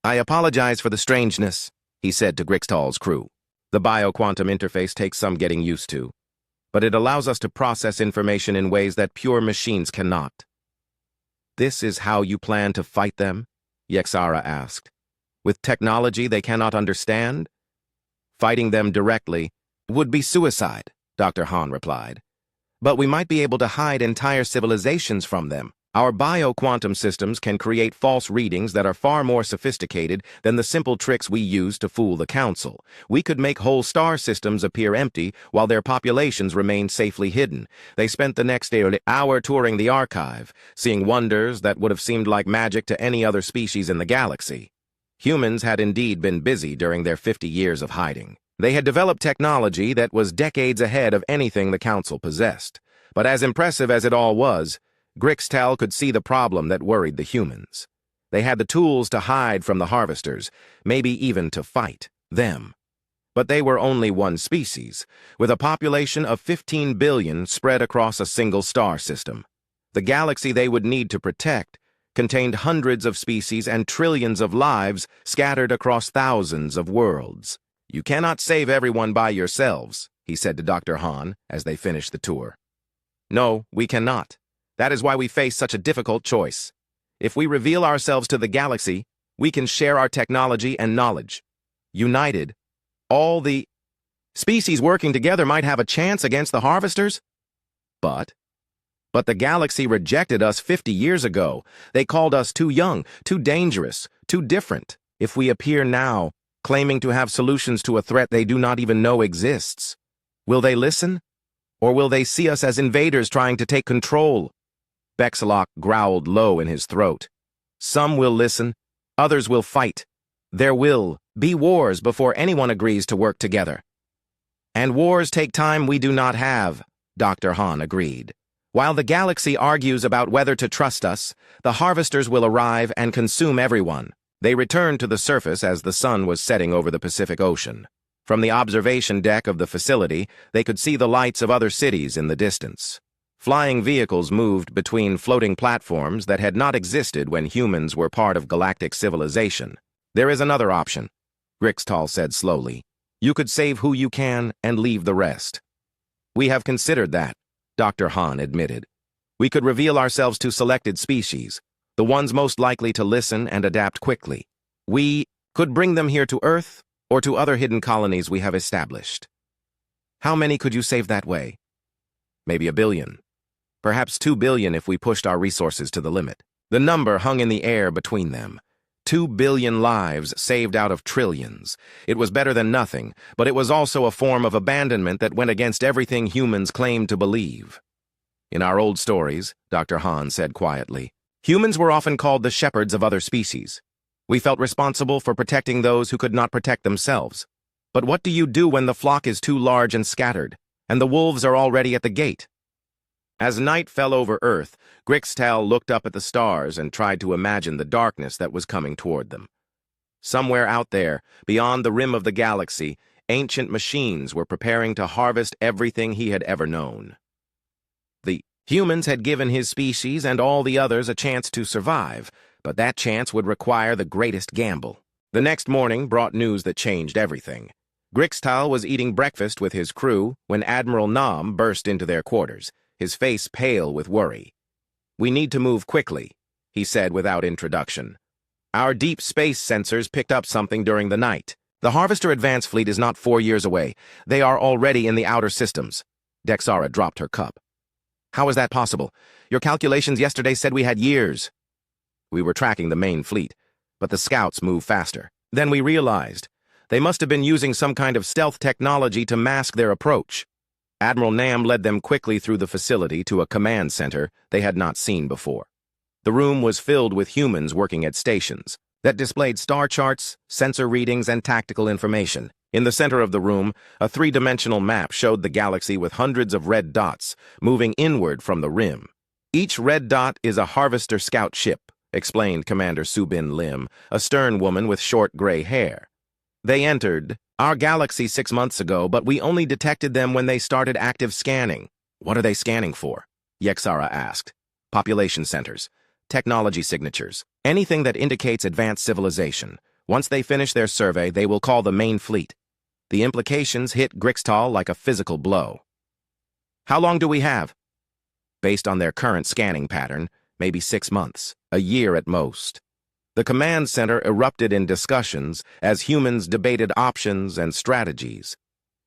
I apologize for the strangeness, he said to Grixtal's crew. The bioquantum interface takes some getting used to, but it allows us to process information in ways that pure machines cannot. This is how you plan to fight them? Yexara asked. With technology they cannot understand? Fighting them directly would be suicide, Dr. Han replied. But we might be able to hide entire civilizations from them. Our bioquantum systems can create false readings that are far more sophisticated than the simple tricks we use to fool the Council. We could make whole star systems appear empty while their populations remain safely hidden. They spent the next hour touring the archive, seeing wonders that would have seemed like magic to any other species in the galaxy. Humans had indeed been busy during their 50 years of hiding. They had developed technology that was decades ahead of anything the Council possessed. But as impressive as it all was, Grixtal could see the problem that worried the humans. They had the tools to hide from the harvesters, maybe even to fight them. But they were only one species, with a population of 15 billion spread across a single star system. The galaxy they would need to protect contained hundreds of species and trillions of lives scattered across thousands of worlds. You cannot save everyone by yourselves, he said to Dr. Han as they finished the tour. No, we cannot. That is why we face such a difficult choice. If we reveal ourselves to the galaxy, we can share our technology and knowledge. United, all the species working together might have a chance against the harvesters. But the galaxy rejected us 50 years ago. They called us too young, too dangerous, too different. If we appear now, claiming to have solutions to a threat they do not even know exists, will they listen? Or will they see us as invaders trying to take control? Bexalok growled low in his throat. Some will listen, others will fight. There will be wars before anyone agrees to work together. And wars take time we do not have, Dr. Han agreed. While the galaxy argues about whether to trust us, the harvesters will arrive and consume everyone. They returned to the surface as the sun was setting over the Pacific Ocean. From the observation deck of the facility, they could see the lights of other cities in the distance. Flying vehicles moved between floating platforms that had not existed when humans were part of galactic civilization. There is another option, Grixtal said slowly. You could save who you can and leave the rest. We have considered that, Dr. Han admitted. We could reveal ourselves to selected species, the ones most likely to listen and adapt quickly. We could bring them here to Earth or to other hidden colonies we have established. How many could you save that way? Maybe 1 billion. Perhaps 2 billion if we pushed our resources to the limit. The number hung in the air between them. 2 billion lives saved out of trillions. It was better than nothing, but it was also a form of abandonment that went against everything humans claimed to believe. In our old stories, Dr. Han said quietly, humans were often called the shepherds of other species. We felt responsible for protecting those who could not protect themselves. But what do you do when the flock is too large and scattered, and the wolves are already at the gate? As night fell over Earth, Grixtal looked up at the stars and tried to imagine the darkness that was coming toward them. Somewhere out there, beyond the rim of the galaxy, ancient machines were preparing to harvest everything he had ever known. The humans had given his species and all the others a chance to survive, but that chance would require the greatest gamble. The next morning brought news that changed everything. Grixtal was eating breakfast with his crew when Admiral Nam burst into their quarters, his face pale with worry. We need to move quickly, he said without introduction. Our deep space sensors picked up something during the night. The Harvester Advance Fleet is not 4 years away. They are already in the outer systems. Dexara dropped her cup. How is that possible? Your calculations yesterday said we had years. We were tracking the main fleet, but the scouts move faster. Then we realized they must have been using some kind of stealth technology to mask their approach. Admiral Nam led them quickly through the facility to a command center they had not seen before. The room was filled with humans working at stations that displayed star charts, sensor readings, and tactical information. In the center of the room, a three-dimensional map showed the galaxy with hundreds of red dots moving inward from the rim. Each red dot is a Harvester scout ship, explained Commander Subin Lim, a stern woman with short gray hair. They entered our galaxy 6 months ago, but we only detected them when they started active scanning. What are they scanning for? Yexara asked. Population centers, technology signatures, anything that indicates advanced civilization. Once they finish their survey, they will call the main fleet. The implications hit Grixtal like a physical blow. How long do we have? Based on their current scanning pattern, maybe 6 months, a year at most. The command center erupted in discussions as humans debated options and strategies.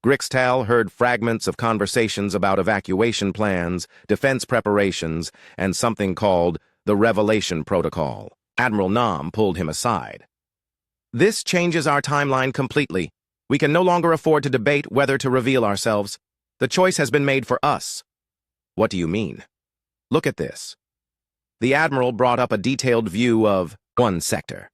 Grixtal heard fragments of conversations about evacuation plans, defense preparations, and something called the Revelation Protocol. Admiral Nam pulled him aside. This changes our timeline completely. We can no longer afford to debate whether to reveal ourselves. The choice has been made for us. What do you mean? Look at this. The Admiral brought up a detailed view of one sector.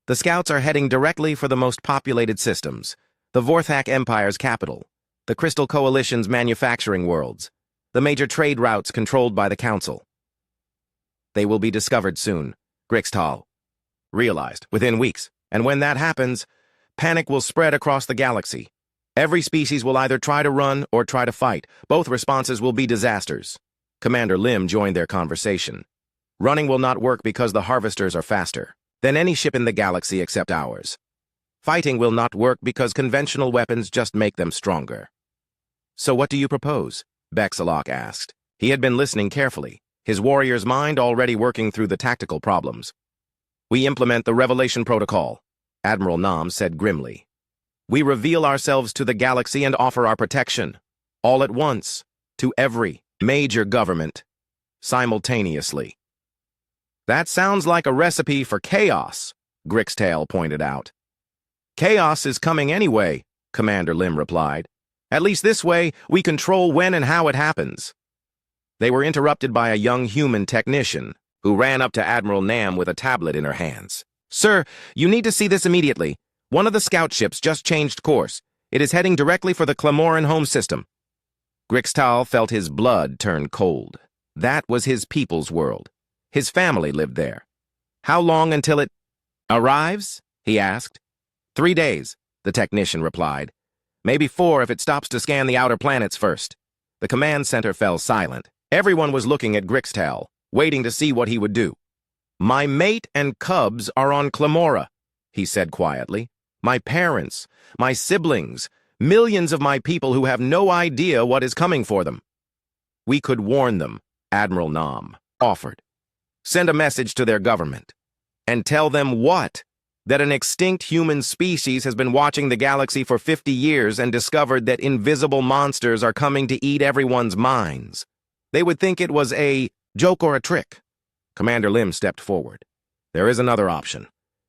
The Scouts are heading directly for the most populated systems, the Vorthak Empire's capital, the Crystal Coalition's manufacturing worlds, the major trade routes controlled by the Council. They will be discovered soon, Grixtal realized, within weeks. And when that happens, panic will spread across the galaxy. Every species will either try to run or try to fight. Both responses will be disasters. Commander Lim joined their conversation. Running will not work because the Harvesters are faster than any ship in the galaxy except ours. Fighting will not work because conventional weapons just make them stronger. So what do you propose? Bexalok asked. He had been listening carefully, his warrior's mind already working through the tactical problems. We implement the Revelation Protocol, Admiral Nam said grimly. We reveal ourselves to the galaxy and offer our protection, all at once, to every major government, simultaneously. That sounds like a recipe for chaos, Grixtal pointed out. Chaos is coming anyway, Commander Lim replied. At least this way, we control when and how it happens. They were interrupted by a young human technician, who ran up to Admiral Nam with a tablet in her hands. Sir, you need to see this immediately. One of the scout ships just changed course. It is heading directly for the Clamoran home system. Grixtal felt his blood turn cold. That was his people's world. His family lived there. How long until it arrives? He asked. 3 days, the technician replied. Maybe 4 if it stops to scan the outer planets first. The command center fell silent. Everyone was looking at Grixtal, waiting to see what he would do. My mate and cubs are on Clamora, he said quietly. My parents, my siblings, millions of my people who have no idea what is coming for them. We could warn them, Admiral Nam offered. Send a message to their government. And tell them what? That an extinct human species has been watching the galaxy for 50 years and discovered that invisible monsters are coming to eat everyone's minds. They would think it was a joke or a trick. Commander Lim stepped forward. There is another option.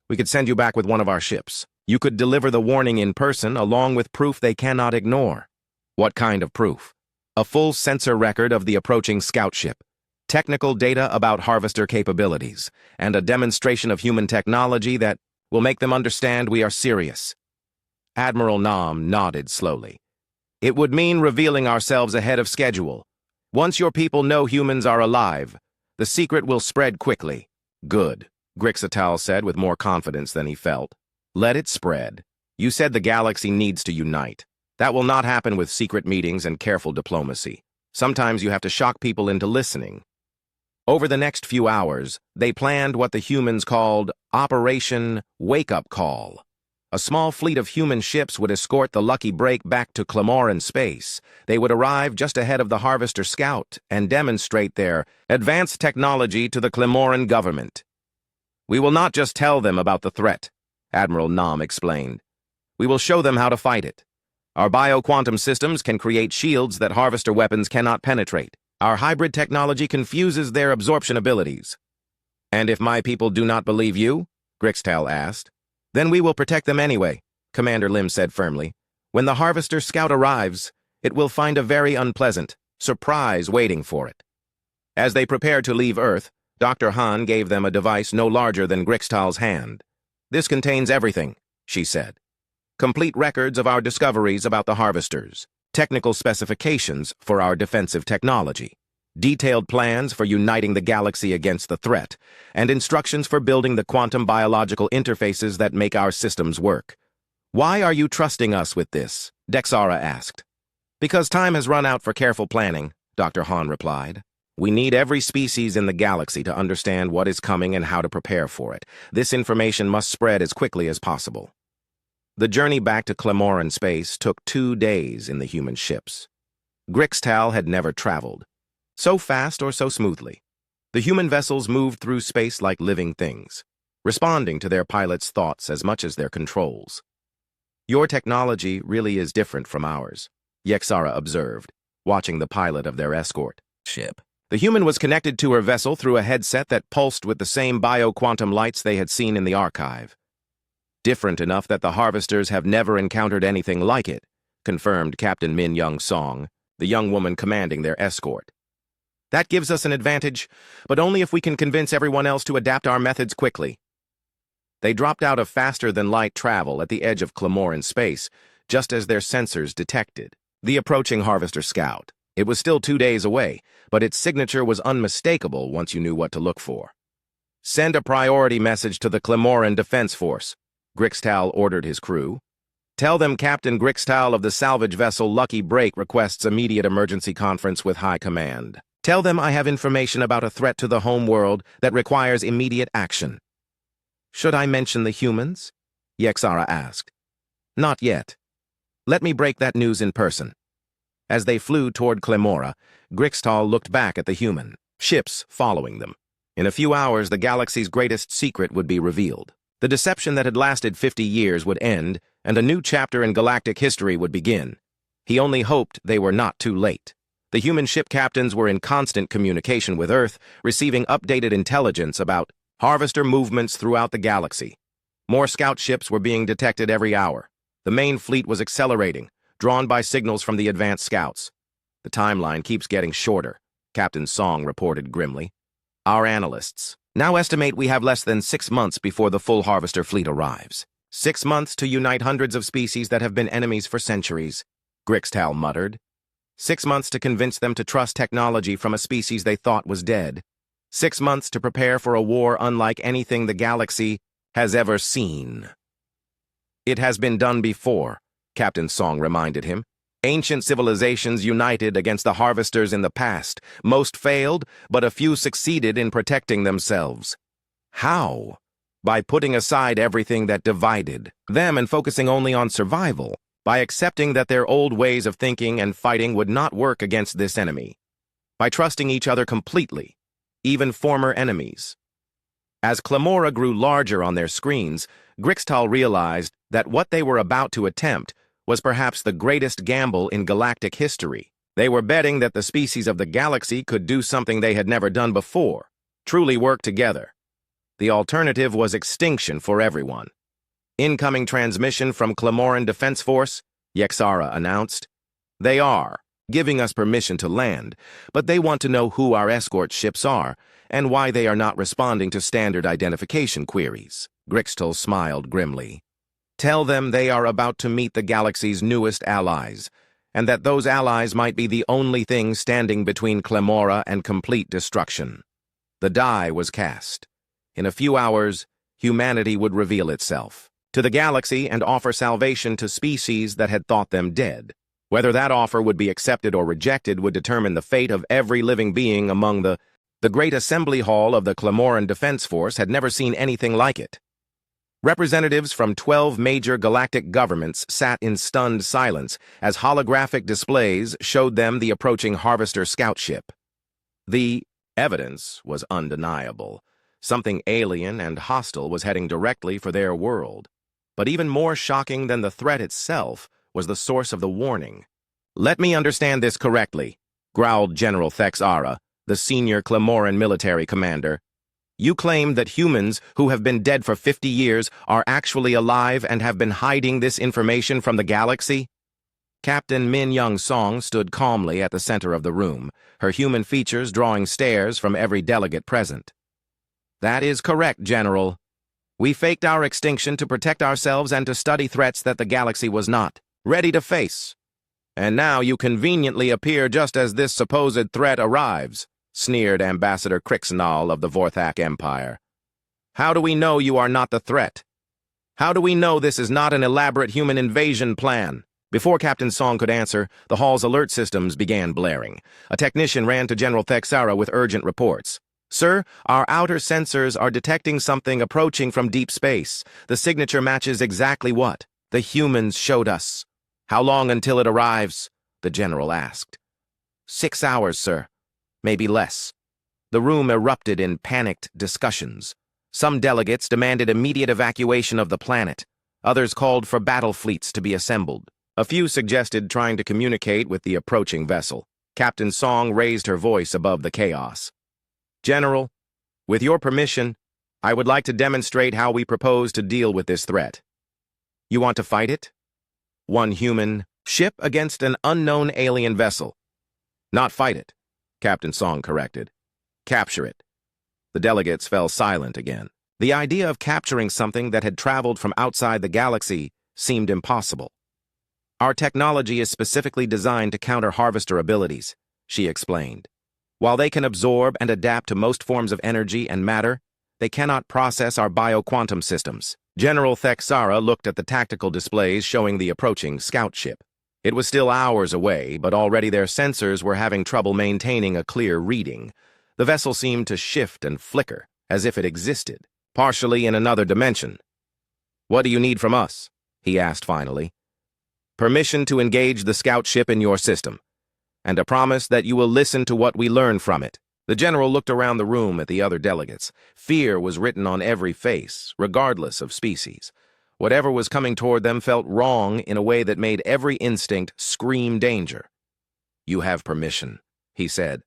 We could send you back with one of our ships. You could deliver the warning in person along with proof they cannot ignore. What kind of proof? A full sensor record of the approaching scout ship, technical data about harvester capabilities, and a demonstration of human technology that will make them understand we are serious. Admiral Nam nodded slowly. It would mean revealing ourselves ahead of schedule. Once your people know humans are alive, the secret will spread quickly. Good, Grixtal said with more confidence than he felt. Let it spread. You said the galaxy needs to unite. That will not happen with secret meetings and careful diplomacy. Sometimes you have to shock people into listening. Over the next few hours, they planned what the humans called Operation Wake-Up Call. A small fleet of human ships would escort the Lucky Break back to Clamoran space. They would arrive just ahead of the Harvester Scout and demonstrate their advanced technology to the Clamoran government. We will not just tell them about the threat, Admiral Nam explained. We will show them how to fight it. Our bioquantum systems can create shields that Harvester weapons cannot penetrate. Our hybrid technology confuses their absorption abilities. And if my people do not believe you? Grixtal asked. Then we will protect them anyway, Commander Lim said firmly. When the Harvester Scout arrives, it will find a very unpleasant surprise waiting for it. As they prepare to leave Earth, Dr. Han gave them a device no larger than Grixtal's hand. "This contains everything," she said. "Complete records of our discoveries about the harvesters, technical specifications for our defensive technology, detailed plans for uniting the galaxy against the threat, and instructions for building the quantum biological interfaces that make our systems work." "Why are you trusting us with this?" Dexara asked. "Because time has run out for careful planning," Dr. Han replied. "We need every species in the galaxy to understand what is coming and how to prepare for it. This information must spread as quickly as possible." The journey back to Clamoran space took 2 days in the human ships. Grixtal had never traveled so fast or so smoothly. The human vessels moved through space like living things, responding to their pilot's thoughts as much as their controls. "Your technology really is different from ours," Yexara observed, watching the pilot of their escort ship. The human was connected to her vessel through a headset that pulsed with the same bio-quantum lights they had seen in the archive. "Different enough that the harvesters have never encountered anything like it," confirmed Captain Min Young Song, the young woman commanding their escort. "That gives us an advantage, but only if we can convince everyone else to adapt our methods quickly." They dropped out of faster-than-light travel at the edge of Clamoran space, just as their sensors detected the approaching Harvester Scout. It was still 2 days away, but its signature was unmistakable once you knew what to look for. "Send a priority message to the Clamoran Defense Force," Grixtal ordered his crew. "Tell them Captain Grixtal of the salvage vessel Lucky Break requests immediate emergency conference with High Command. Tell them I have information about a threat to the home world that requires immediate action." "Should I mention the humans?" Yexara asked. "Not yet. Let me break that news in person." As they flew toward Clemora, Grixtal looked back at the human ships following them. In a few hours, the galaxy's greatest secret would be revealed. The deception that had lasted 50 years would end, and a new chapter in galactic history would begin. He only hoped they were not too late. The human ship captains were in constant communication with Earth, receiving updated intelligence about harvester movements throughout the galaxy. More scout ships were being detected every hour. The main fleet was accelerating, drawn by signals from the advanced scouts. "The timeline keeps getting shorter," Captain Song reported grimly. "Our analysts now estimate we have less than 6 months before the full harvester fleet arrives. 6 months to unite hundreds of species that have been enemies for centuries," Grixtal muttered. 6 months to convince them to trust technology from a species they thought was dead. 6 months to prepare for a war unlike anything the galaxy has ever seen. "It has been done before," Captain Song reminded him. "Ancient civilizations united against the harvesters in the past. Most failed, but a few succeeded in protecting themselves." "How?" "By putting aside everything that divided them and focusing only on survival. By accepting that their old ways of thinking and fighting would not work against this enemy. By trusting each other completely, even former enemies." As Clemora grew larger on their screens, Grixtal realized that what they were about to attempt was perhaps the greatest gamble in galactic history. They were betting that the species of the galaxy could do something they had never done before, truly work together. The alternative was extinction for everyone. "Incoming transmission from Clamoran Defense Force," Yexara announced. "They are giving us permission to land, but they want to know who our escort ships are and why they are not responding to standard identification queries." Grixtal smiled grimly. "Tell them they are about to meet the galaxy's newest allies, and that those allies might be the only thing standing between Clemora and complete destruction." The die was cast. In a few hours, humanity would reveal itself to the galaxy and offer salvation to species that had thought them dead. Whether that offer would be accepted or rejected would determine the fate of every living being among the great assembly hall of the Clamoran Defense Force had never seen anything like it. Representatives from 12 major galactic governments sat in stunned silence as holographic displays showed them the approaching Harvester scout ship. The evidence was undeniable. Something alien and hostile was heading directly for their world. But even more shocking than the threat itself was the source of the warning. "Let me understand this correctly," growled General Thexara, the senior Clamoran military commander. "You claim that humans who have been dead for 50 years are actually alive and have been hiding this information from the galaxy?" Captain Min Young Song stood calmly at the center of the room, her human features drawing stares from every delegate present. That is correct, General. We faked our extinction to protect ourselves and to study threats that the galaxy was not ready to face. And now you conveniently appear just as this supposed threat arrives, sneered Ambassador Crixnall of the Vorthak Empire. How do we know you are not the threat? How do we know this is not an elaborate human invasion plan? Before Captain Song could answer, the hall's alert systems began blaring. A technician ran to General Thexara with urgent reports. Sir, our outer sensors are detecting something approaching from deep space. The signature matches exactly what the humans showed us. How long until it arrives? The general asked. 6 hours, sir. Maybe less. The room erupted in panicked discussions. Some delegates demanded immediate evacuation of the planet. Others called for battle fleets to be assembled. A few suggested trying to communicate with the approaching vessel. Captain Song raised her voice above the chaos. General, with your permission, I would like to demonstrate how we propose to deal with this threat. You want to fight it? One human ship against an unknown alien vessel. Not fight it, Captain Song corrected. Capture it. The delegates fell silent again. The idea of capturing something that had traveled from outside the galaxy seemed impossible. Our technology is specifically designed to counter harvester abilities, she explained. While they can absorb and adapt to most forms of energy and matter, they cannot process our bioquantum systems. General Thexara looked at the tactical displays showing the approaching scout ship. It was still hours away, but already their sensors were having trouble maintaining a clear reading. The vessel seemed to shift and flicker, as if it existed, partially in another dimension. What do you need from us? He asked finally. Permission to engage the scout ship in your system, and a promise that you will listen to what we learn from it. The general looked around the room at the other delegates. Fear was written on every face, regardless of species. Whatever was coming toward them felt wrong in a way that made every instinct scream danger. You have permission, he said.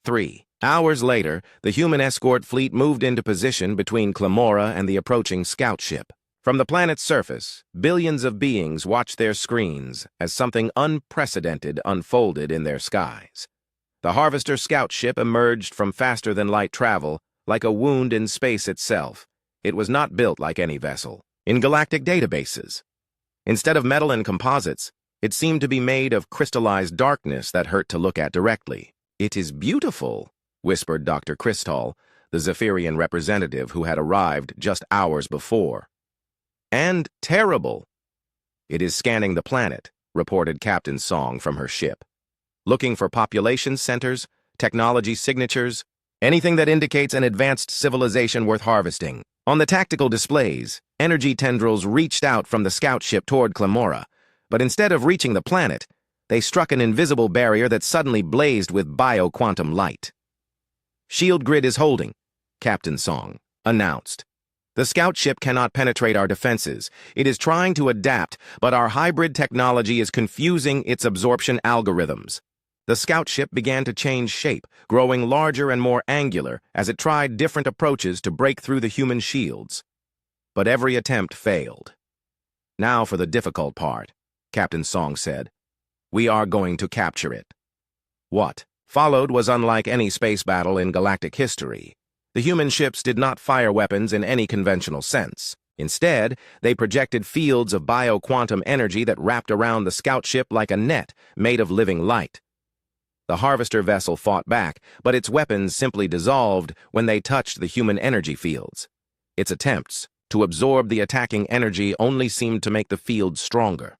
3 hours later, the human escort fleet moved into position between Clamora and the approaching scout ship. From the planet's surface, billions of beings watched their screens as something unprecedented unfolded in their skies. The Harvester scout ship emerged from faster-than-light travel, like a wound in space itself. It was not built like any vessel in galactic databases. Instead of metal and composites, it seemed to be made of crystallized darkness that hurt to look at directly. It is beautiful, whispered Dr. Crystal, the Zephyrian representative who had arrived just hours before. And terrible. It is scanning the planet, reported Captain Song from her ship. Looking for population centers, technology signatures, anything that indicates an advanced civilization worth harvesting. On the tactical displays, energy tendrils reached out from the scout ship toward Clamora, but instead of reaching the planet, they struck an invisible barrier that suddenly blazed with bioquantum light. Shield grid is holding, Captain Song announced. The scout ship cannot penetrate our defenses. It is trying to adapt, but our hybrid technology is confusing its absorption algorithms. The scout ship began to change shape, growing larger and more angular as it tried different approaches to break through the human shields. But every attempt failed. Now for the difficult part, Captain Song said. We are going to capture it. What followed was unlike any space battle in galactic history. The human ships did not fire weapons in any conventional sense. Instead, they projected fields of bioquantum energy that wrapped around the scout ship like a net made of living light. The harvester vessel fought back, but its weapons simply dissolved when they touched the human energy fields. Its attempts to absorb the attacking energy only seemed to make the field stronger.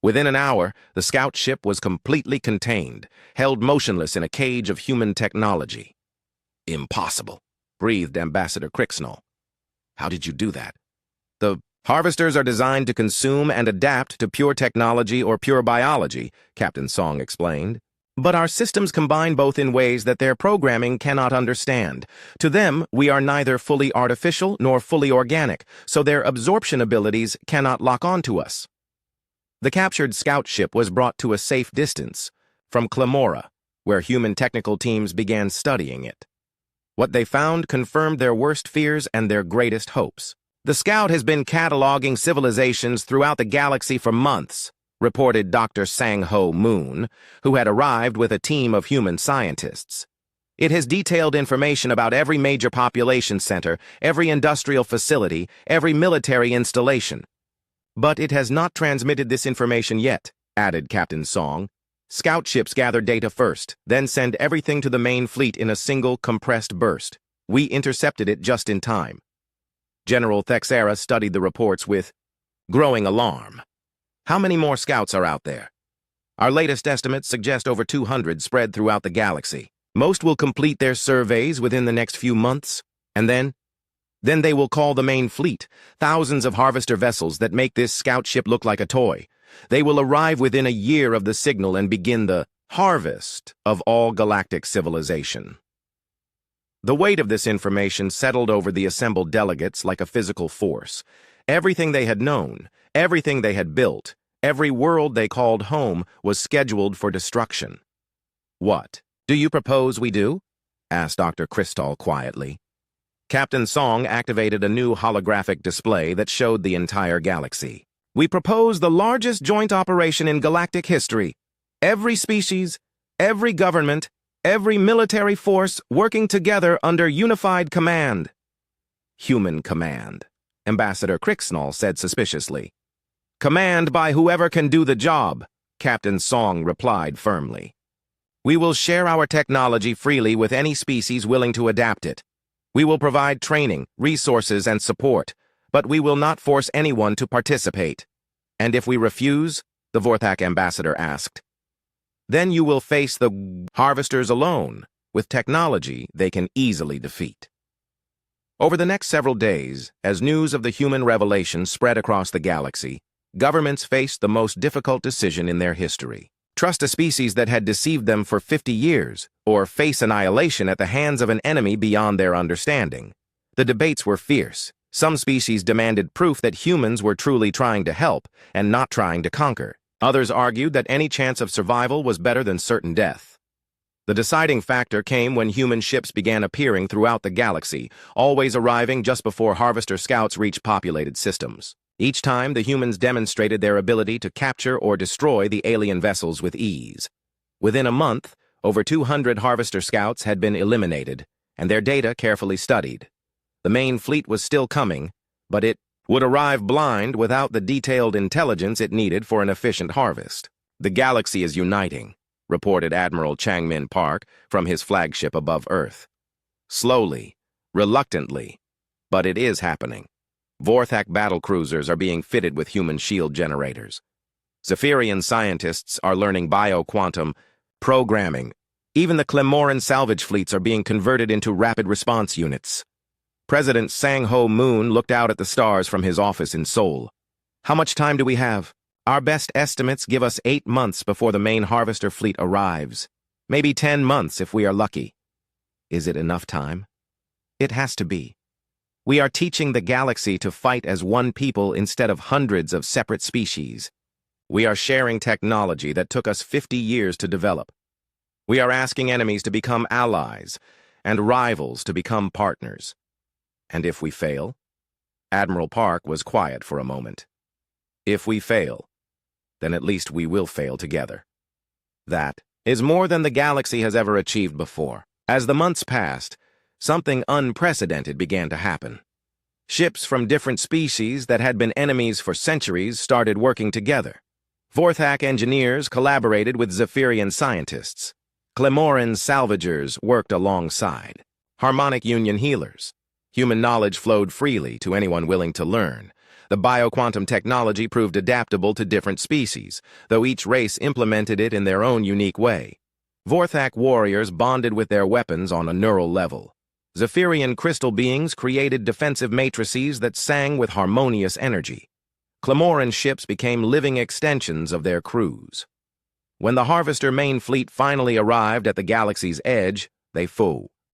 Within an hour, the scout ship was completely contained, held motionless in a cage of human technology. Impossible, breathed Ambassador Crixnall. How did you do that? The harvesters are designed to consume and adapt to pure technology or pure biology, Captain Song explained. But our systems combine both in ways that their programming cannot understand. To them, we are neither fully artificial nor fully organic, so their absorption abilities cannot lock onto us. The captured scout ship was brought to a safe distance, from Clamora, where human technical teams began studying it. What they found confirmed their worst fears and their greatest hopes. The scout has been cataloging civilizations throughout the galaxy for months, reported Dr. Sang-Ho Moon, who had arrived with a team of human scientists. It has detailed information about every major population center, every industrial facility, every military installation. But it has not transmitted this information yet, added Captain Song. Scout ships gather data first, then send everything to the main fleet in a single, compressed burst. We intercepted it just in time. General Thexera studied the reports with growing alarm. How many more scouts are out there? Our latest estimates suggest over 200 spread throughout the galaxy. Most will complete their surveys within the next few months, and then they will call the main fleet, thousands of harvester vessels that make this scout ship look like a toy. They will arrive within a year of the signal and begin the harvest of all galactic civilization. The weight of this information settled over the assembled delegates like a physical force. Everything they had known, everything they had built, every world they called home was scheduled for destruction. "What do you propose we do?" asked Dr. Crystal quietly. Captain Song activated a new holographic display that showed the entire galaxy. "We propose the largest joint operation in galactic history. Every species, every government, every military force working together under unified command." "Human command," Ambassador Crixnall said suspiciously. "Command by whoever can do the job," Captain Song replied firmly. "We will share our technology freely with any species willing to adapt it. We will provide training, resources, and support, but we will not force anyone to participate." "And if we refuse?" the Vorthak ambassador asked. "Then you will face the harvesters alone. With technology, they can easily defeat." Over the next several days, as news of the human revelation spread across the galaxy, governments faced the most difficult decision in their history. Trust a species that had deceived them for 50 years, or face annihilation at the hands of an enemy beyond their understanding. The debates were fierce. Some species demanded proof that humans were truly trying to help and not trying to conquer. Others argued that any chance of survival was better than certain death. The deciding factor came when human ships began appearing throughout the galaxy, always arriving just before harvester scouts reached populated systems. Each time, the humans demonstrated their ability to capture or destroy the alien vessels with ease. Within a month, over 200 harvester scouts had been eliminated, and their data carefully studied. The main fleet was still coming, but it would arrive blind without the detailed intelligence it needed for an efficient harvest. "The galaxy is uniting," reported Admiral Changmin Park from his flagship above Earth. "Slowly, reluctantly, but it is happening. Vorthak battlecruisers are being fitted with human shield generators. Zephyrian scientists are learning bioquantum programming. Even the Clemoran salvage fleets are being converted into rapid response units." President Sang-Ho Moon looked out at the stars from his office in Seoul. "How much time do we have? Our best estimates give us 8 months before the main harvester fleet arrives. Maybe 10 months if we are lucky." "Is it enough time?" "It has to be. We are teaching the galaxy to fight as one people instead of hundreds of separate species. We are sharing technology that took us 50 years to develop. We are asking enemies to become allies and rivals to become partners. And if we fail?" Admiral Park was quiet for a moment. "If we fail, then at least we will fail together. That is more than the galaxy has ever achieved before." As the months passed, something unprecedented began to happen. Ships from different species that had been enemies for centuries started working together. Vorthak engineers collaborated with Zephyrian scientists. Clemoran salvagers worked alongside. Harmonic Union healers. Human knowledge flowed freely to anyone willing to learn. The bioquantum technology proved adaptable to different species, though each race implemented it in their own unique way. Vorthak warriors bonded with their weapons on a neural level. Zephyrian crystal beings created defensive matrices that sang with harmonious energy. Clemoran ships became living extensions of their crews. When the Harvester main fleet finally arrived at the galaxy's edge, they flew.